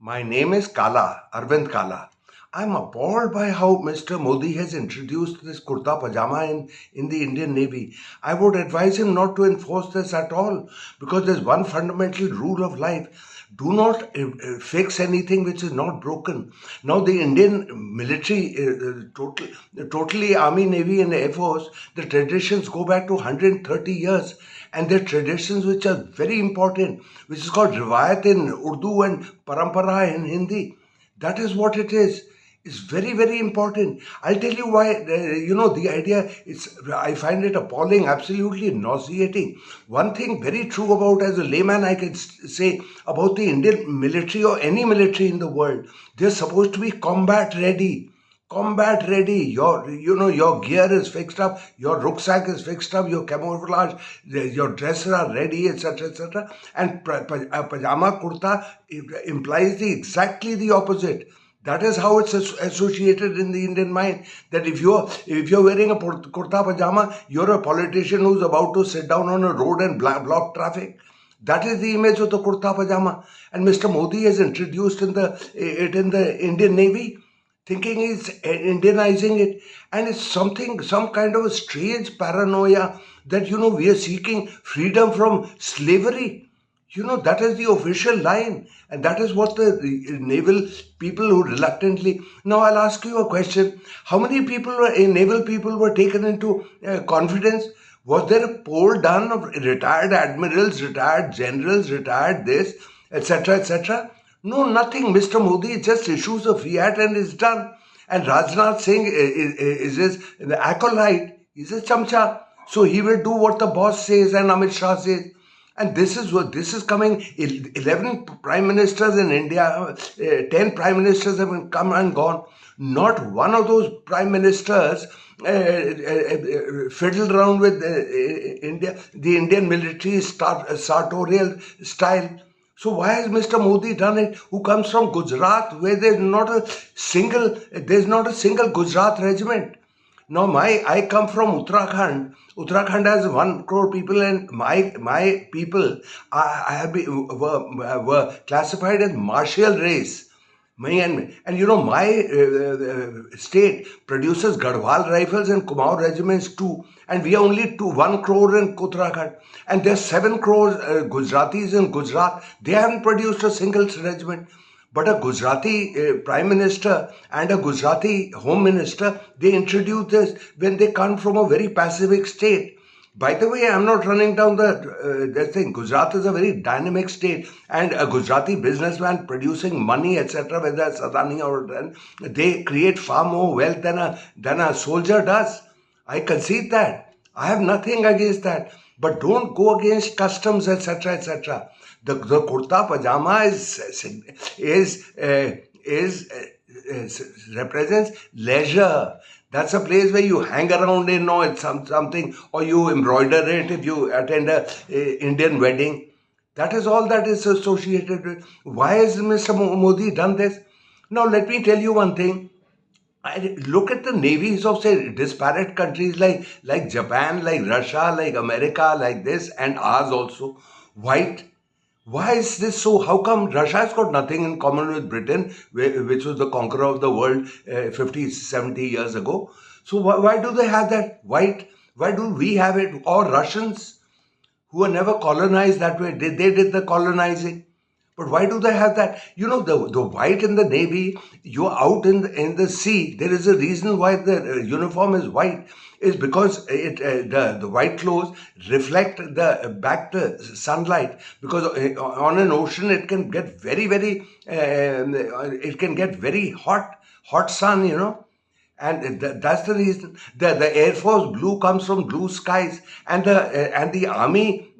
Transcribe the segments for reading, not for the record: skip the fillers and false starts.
My name is Kala, Arvind Kala. I'm appalled by how Mr. Modi has introduced this Kurta-Pajama in the Indian Navy. I would advise him not to enforce this at all because there's one fundamental rule of life. Do not fix anything which is not broken. Now, the Indian military, totally Army, Navy, and Air Force, the traditions go back to 130 years. And they're traditions which are very important, which is called Riwayat in Urdu and Parampara in Hindi. That is what it is. It's very, very important. I'll tell you why, the idea is, I find it appalling, absolutely nauseating. One thing very true about, as a layman, I can say about the Indian military or any military in the world, they're supposed to be combat ready. Your gear is fixed up, your rucksack is fixed up, your camouflage, your dresses are ready, etc., and pajama kurta implies exactly the opposite. That is how it's associated in the Indian mind, that if you're wearing a kurta pajama, you're a politician who's about to sit down on a road and block traffic. That is the image of the kurta pajama, and Mr. Modi has introduced it in the Indian Navy, thinking he's Indianizing it, and it's some kind of a strange paranoia that we are seeking freedom from slavery. That is the official line, and that is what the naval people who reluctantly. Now, I'll ask you a question: how many naval people were taken into confidence? Was there a poll done of retired admirals, retired generals, retired this, etc., etc.? No, nothing. Mr. Modi just issues a fiat and is done. And Rajnath Singh is the acolyte. He's a chamcha. So he will do what the boss says and Amit Shah says. And this is coming. 11 prime ministers in India, 10 prime ministers have come and gone. Not one of those prime ministers fiddled around with the Indian military sartorial style. So why has Mr. Modi done it? Who comes from Gujarat, where there's not a single Gujarat regiment. Now, I come from Uttarakhand. Uttarakhand has 1 crore people, and my people I have been, were classified as martial race. My state produces Garhwal rifles and Kumaon regiments too, and we are only 1 crore in Uttarakhand, and there's 7 crores Gujaratis in Gujarat. They haven't produced a single regiment. But a Gujarati prime minister and a Gujarati home minister, they introduce this when they come from a very pacific state. By the way, I'm not running down the thing. Gujarat is a very dynamic state, and a Gujarati businessman producing money, etc., whether it's Adani or they create far more wealth than a soldier does. I concede that. I have nothing against that. But don't go against customs, etc., etc. The kurta pajama represents leisure. That's a place where you hang around in, or it's something, or you embroider it if you attend a Indian wedding. That is all that is associated with. Why has Mr. Modi done this? Now, let me tell you one thing. I look at the navies of, say, disparate countries like Japan, like Russia, like America, like this, and ours also. White. Why is this so? How come Russia has got nothing in common with Britain, which was the conqueror of the world 50, 70 years ago? So why do they have that white? Why do we have it? Or Russians, who were never colonized that way, they did the colonizing. But why do they have that? The white in the navy, you're out in the sea. There is a reason why the uniform is white. Is because the white clothes reflect the back the sunlight. Because on an ocean it can get very hot sun. And that's the reason. The Air Force blue comes from blue skies, and the Army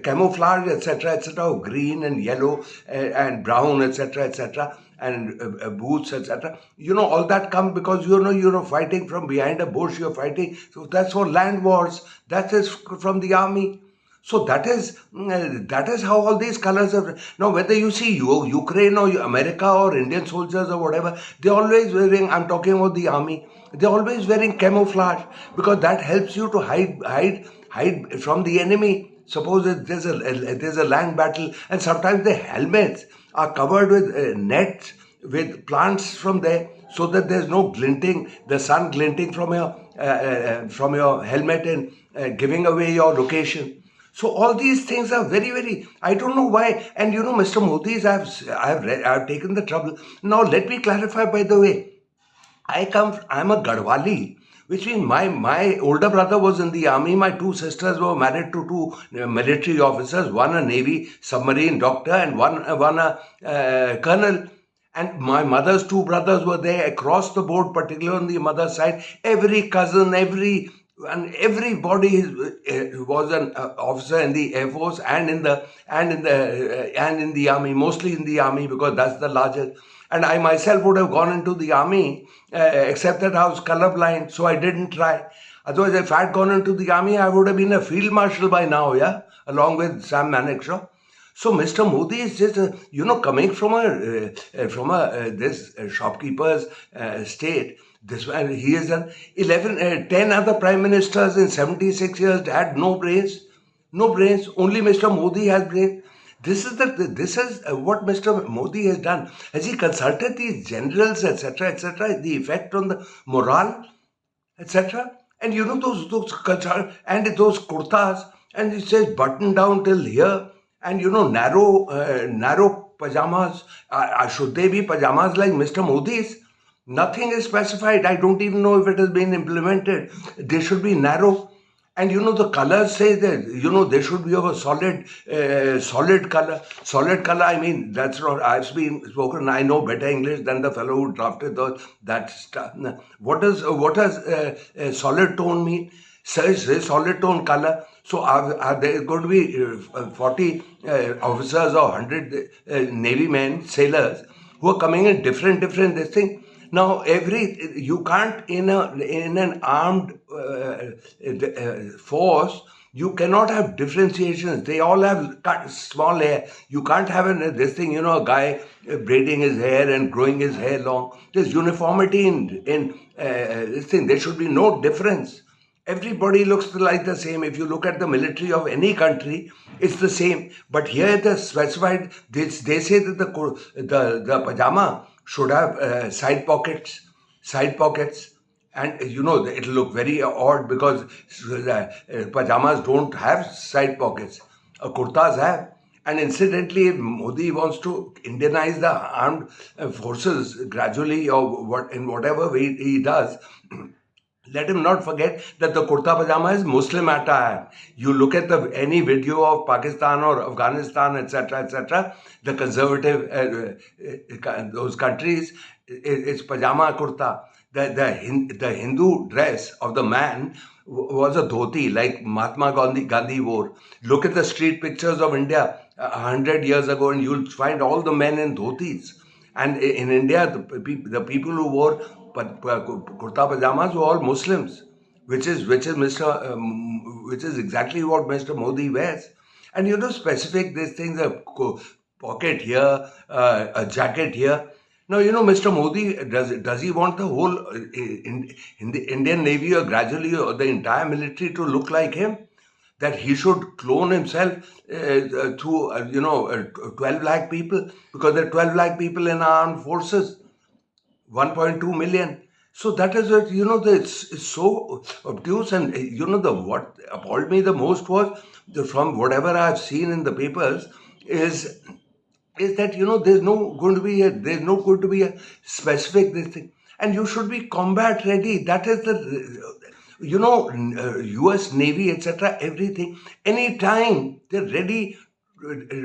camouflage, etc., green and yellow and brown, etc., and boots, etc. All that come because you're fighting from behind a bush. You're fighting. So that's for land wars. That is from the army. So that is how all these colors are. Now, whether you see Ukraine or America or Indian soldiers or whatever, they're always wearing. I'm talking about the army. They're always wearing camouflage because that helps you to hide from the enemy. Suppose there's a land battle, and sometimes the helmets are covered with nets with plants from there, so that there's no glinting, the sun glinting from your helmet and giving away your location. So all these things are very, very. I don't know why. And Mr. Modi's. I've taken the trouble. Now let me clarify. By the way, I'm a Garhwali, which means my older brother was in the army. My two sisters were married to two military officers, one a Navy submarine doctor and one a colonel. And my mother's two brothers were there across the board, particularly on the mother's side. Every cousin, everybody was an officer in the Air Force and in the army, mostly in the army because that's the largest. And I myself would have gone into the army, except that I was colorblind, so I didn't try. Otherwise, if I had gone into the army, I would have been a field marshal by now, yeah, along with Sam Manekshaw. So Mr. Modi is just, coming from this shopkeeper's state. This one, he is 10 other prime ministers in 76 years had no brains, no brains. Only Mr. Modi has brains. This is what Mr. Modi has done. Has he consulted these generals, etc., the effect on the morale, etc.? And those and those kurtas, and it says button down till here, and narrow pajamas. Should they be pajamas like Mr. Modi's? Nothing is specified. I don't even know if it has been implemented. They should be narrow. And the colors say that, they should be of a solid color. Solid color, I mean, that's not, I've spoken, I know better English than the fellow who drafted that stuff. What does solid tone mean? Say solid tone color. So are there going to be 40 officers or 100 Navy men, sailors, who are coming in different this thing? Now, you can't in an armed force, you cannot have differentiations. They all have small hair. You can't have this thing, a guy braiding his hair and growing his hair long. There's uniformity in this thing. There should be no difference. Everybody looks like the same. If you look at the military of any country, it's the same. But here, the specified, they say that the pajama should have side pockets, and it'll look very odd because pajamas don't have side pockets. Kurtas have. And incidentally, if Modi wants to Indianize the armed forces gradually, or in whatever way he does, let him not forget that the Kurta-Pajama is Muslim attire. You look at any video of Pakistan or Afghanistan, etc., the conservative, those countries, it's pajama kurta. The Hindu dress of the man was a dhoti, like Mahatma Gandhi wore. Look at the street pictures of India 100 years ago, and you'll find all the men in dhotis. And in India, the people who wore kurta pajamas were all Muslims, which is exactly what Mr. Modi wears. And specific these things, a pocket here, a jacket here. Now, Mr. Modi, does he want the whole in the Indian Navy or gradually or the entire military to look like him? That he should clone himself to 12 lakh people, because there are 12 lakh people in our armed forces, 1.2 million. So that is what, it's so obtuse. And what appalled me the most was, from whatever I've seen in the papers, is that there's no going to be a specific this thing, and you should be combat ready. That is the US Navy, etc., everything. Anytime they're ready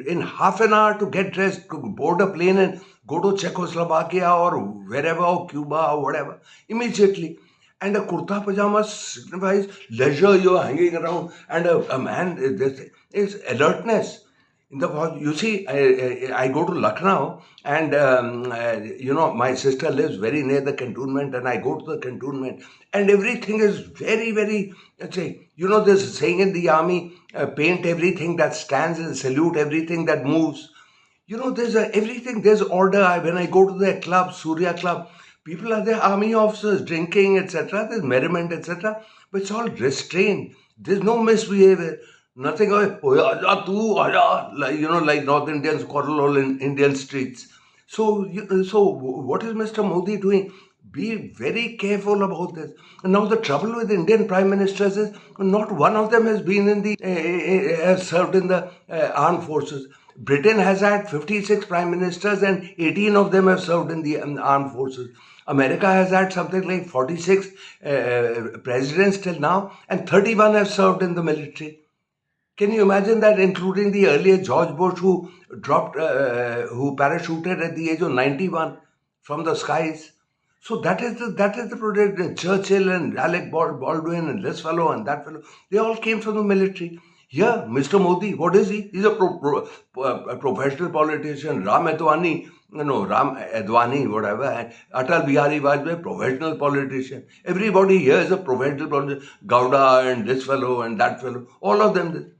in half an hour to get dressed, to board a plane and go to Czechoslovakia or wherever, or Cuba or whatever, immediately. And a kurta pajama signifies leisure. You're hanging around, and a man, this is alertness. You see, I go to Lucknow, and my sister lives very near the cantonment, and I go to the cantonment, and everything is very, very, let's say, there's a saying in the army, paint everything that stands and salute everything that moves. There's everything, there's order. When I go to the club, Surya Club, people are there, army officers, drinking, etc., there's merriment, etc., but it's all restrained. There's no misbehavior. Nothing. Oh, yeah, aja, tu, aja, like, like North Indians quarrel all in Indian streets. So what is Mr. Modi doing? Be very careful about this. And now the trouble with Indian prime ministers is not one of them has been in the has served in the armed forces. Britain has had 56 prime ministers and 18 of them have served in the armed forces. America has had something like 46 presidents till now, and 31 have served in the military. Can you imagine that, including the earlier George Bush, who parachuted at the age of 91 from the skies? So that is the project. Churchill and Alec Baldwin and this fellow and that fellow, they all came from the military. Here, Mr. Modi, what is he? He's a professional politician. Ram Advani, whatever, and Atal Bihari Vajpayee, professional politician. Everybody here is a professional politician. Gowda and this fellow and that fellow, all of them.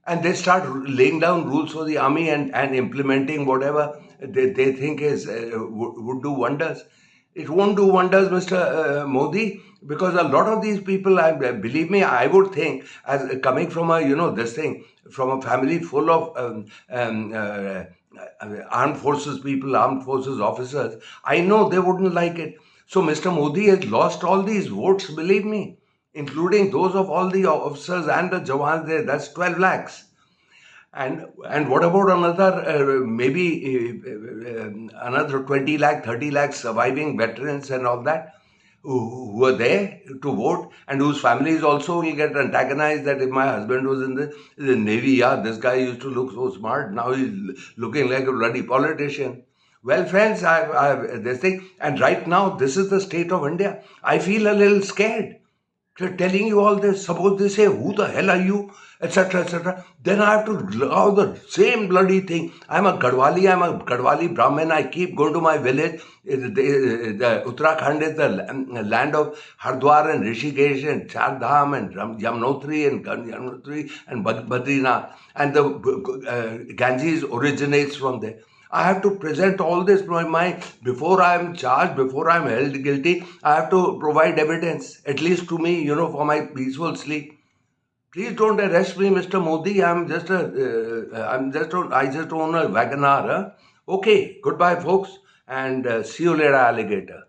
And they start laying down rules for the army and implementing whatever they think would do wonders. It won't do wonders, Mr. Modi, because a lot of these people, believe me, I would think, as coming from from a family full of armed forces people, armed forces officers, I know they wouldn't like it. So Mr. Modi has lost all these votes, believe me, including those of all the officers and the jawans there. That's 12 lakhs. And what about another another 20 lakh, 30 lakh surviving veterans and all that who are there to vote and whose families also will get antagonized that if my husband was in the Navy, yeah, this guy used to look so smart, now he's looking like a bloody politician. Well, friends, I've this thing, and right now this is the state of India. I feel a little scared. They're telling you all this. Suppose they say, "Who the hell are you?" etc. etc. Then I have to allow the same bloody thing. I'm a Gadwali Brahmin. I keep going to my village. The Uttarakhand is the land of Hardwar and Rishikesh and Char Dham and Yamunotri and Badrinath. And the Ganges originates from there. I have to present all this before I am charged, before I am held guilty. I have to provide evidence, at least to me, for my peaceful sleep. Please don't arrest me, Mr. Modi. I just own a Wagoner. Huh? Okay, goodbye, folks, and see you later, alligator.